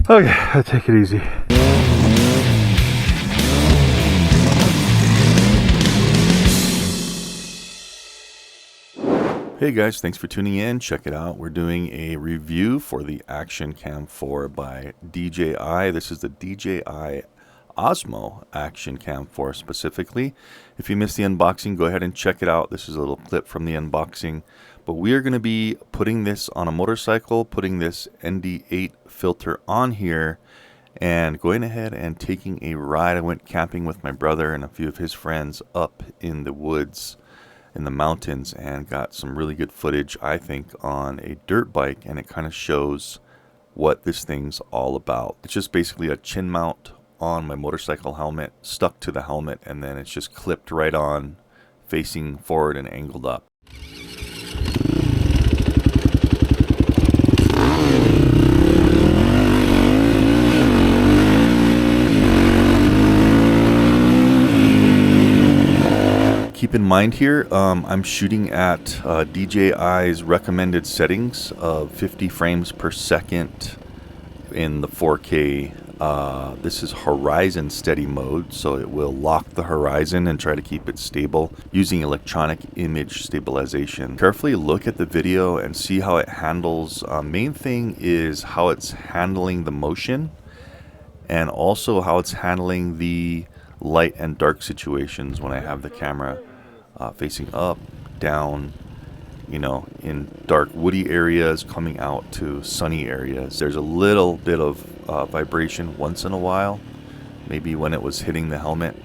Okay, let's take it easy. Hey guys, thanks for tuning in. Check it out. We're doing a review for the Action Cam 4 by DJI. This is the DJI Osmo Action Cam 4 specifically. If you missed the unboxing, go ahead and check it out. This is a little clip from the unboxing. But we are going to be putting this on a motorcycle, putting this ND8 filter on here, and going ahead and taking a ride. I went camping with my brother and a few of his friends up in the woods in the mountains and got some really good footage, I think, on a dirt bike, and it kind of shows what this thing's all about. It's just basically a chin mount on my motorcycle helmet, stuck to the helmet, and then it's just clipped right on, facing forward and angled up. Keep in mind here, I'm shooting at DJI's recommended settings of 50 frames per second in the 4K. This is horizon steady mode, so it will lock the horizon and try to keep it stable using electronic image stabilization. Carefully look at the video and see how it handles. Main thing is how it's handling the motion, and also how it's handling the light and dark situations when I have the camera facing up, down, you know, in dark woody areas, coming out to sunny areas. There's a little bit of vibration once in a while, maybe when it was hitting the helmet.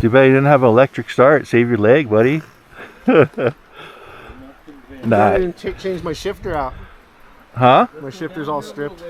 Too bad you didn't have an electric start. Save your leg, buddy. Nah. I didn't change my shifter out. Huh? My shifter's all stripped.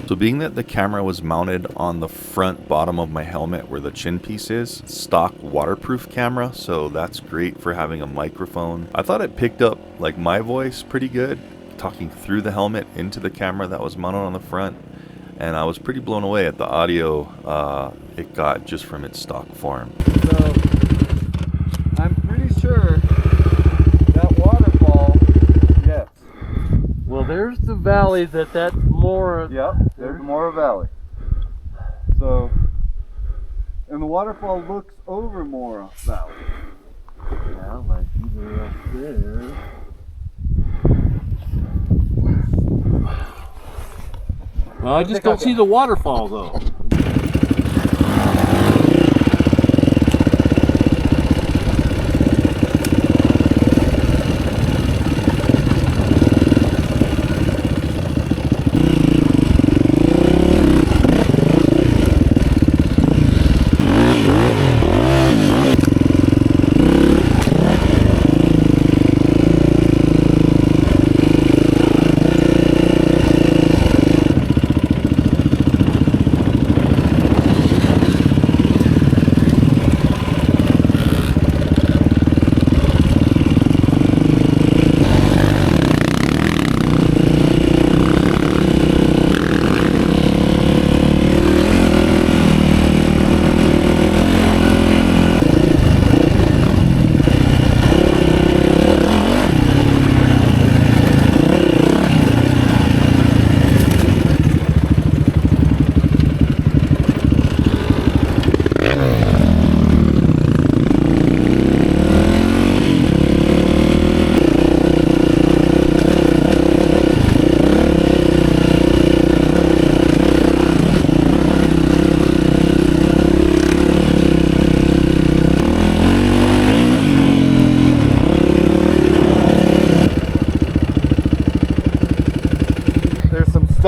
So being that the camera was mounted on the front bottom of my helmet where the chin piece is, stock waterproof camera, so that's great for having a microphone. I thought it picked up like my voice pretty good, talking through the helmet into the camera that was mounted on the front, and I was pretty blown away at the audio it got just from its stock form. So, I'm pretty sure that waterfall, yes. Well, there's the valley that's more... Yep, there's more valley. So, and the waterfall looks over more valley. Yeah, like either up there. Well, I just don't see the waterfall though.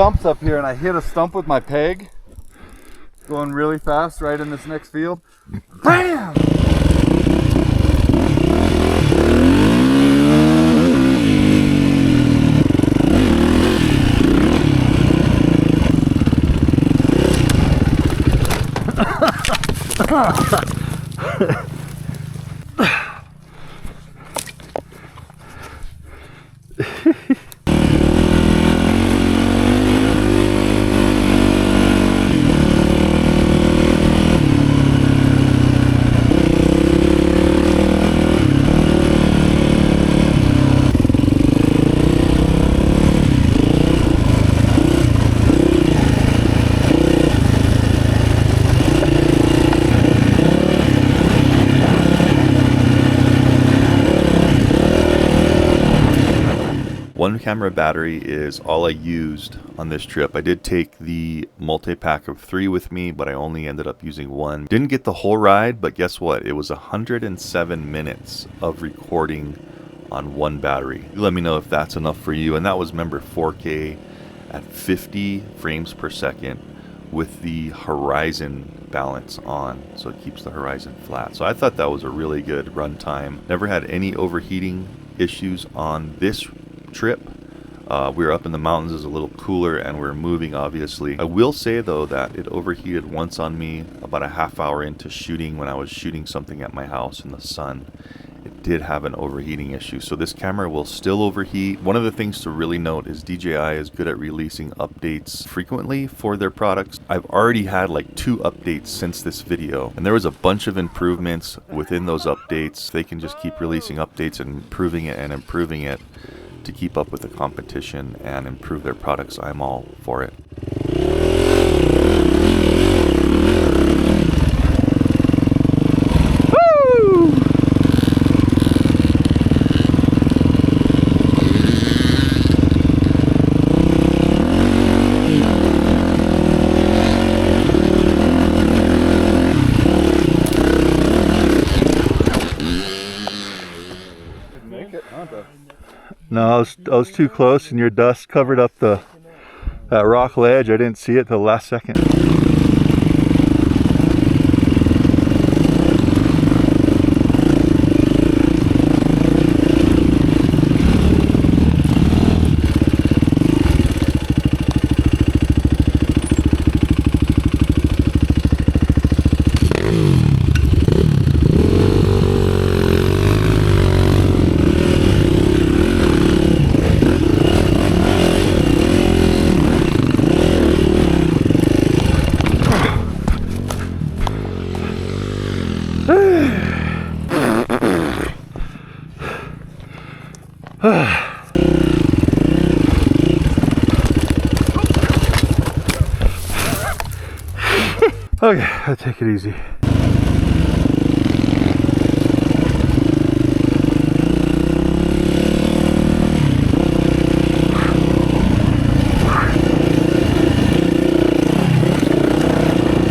stumps up here and I hit a stump with my peg, going really fast right in this next field. BAM! One camera battery is all I used on this trip. I did take the multi-pack of 3 with me, but I only ended up using 1. Didn't get the whole ride, but guess what? It was 107 minutes of recording on 1 battery. You let me know if that's enough for you. And that was, remember, 4K at 50 frames per second with the horizon balance on, so it keeps the horizon flat. So I thought that was a really good runtime. Never had any overheating issues on this trip. We were up in the mountains, it was a little cooler, and we were moving, obviously. I will say though that it overheated once on me about a half hour into shooting when I was shooting something at my house in the sun. It did have an overheating issue, so this camera will still overheat. One of the things to really note is DJI is good at releasing updates frequently for their products. I've already had like 2 updates since this video, and there was a bunch of improvements within those updates. They can just keep releasing updates and improving it to keep up with the competition and improve their products. I'm all for it. No, I was too close, and your dust covered up that rock ledge. I didn't see it till the last second. Okay, I'll take it easy.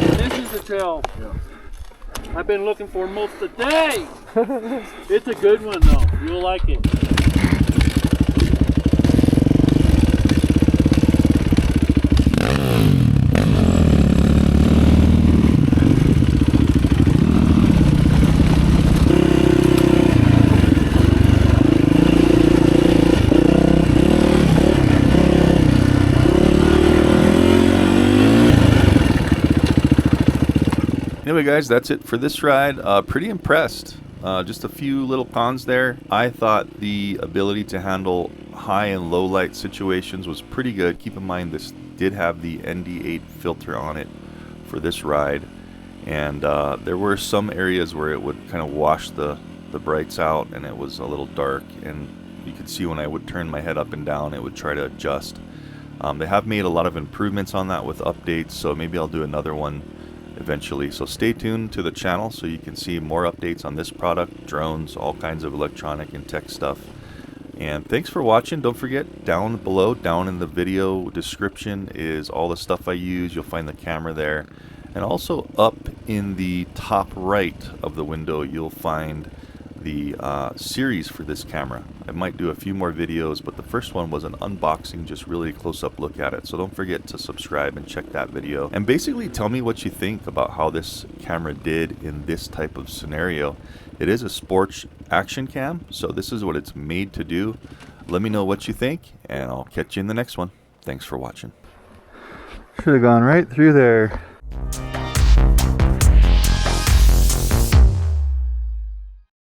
This is the trail I've been looking for most of the day. It's a good one though. You'll like it. Anyway guys, that's it for this ride. Pretty impressed. Just a few little cons there. I thought the ability to handle high and low light situations was pretty good. Keep in mind this did have the ND8 filter on it for this ride, and there were some areas where it would kind of wash the brights out and it was a little dark, and you could see when I would turn my head up and down it would try to adjust. They have made a lot of improvements on that with updates, so maybe I'll do another one eventually. So stay tuned to the channel so you can see more updates on this product, drones, all kinds of electronic and tech stuff. And thanks for watching. Don't forget, down below, down in the video description is all the stuff I use. You'll find the camera there. And also up in the top right of the window, you'll find the series for this camera. I might do a few more videos, but the first one was an unboxing, just really close-up look at it. So don't forget to subscribe and check that video. And basically tell me what you think about how this camera did in this type of scenario. It is a sports action cam, so this is what it's made to do. Let me know what you think, and I'll catch you in the next one. Thanks for watching. Should have gone right through there.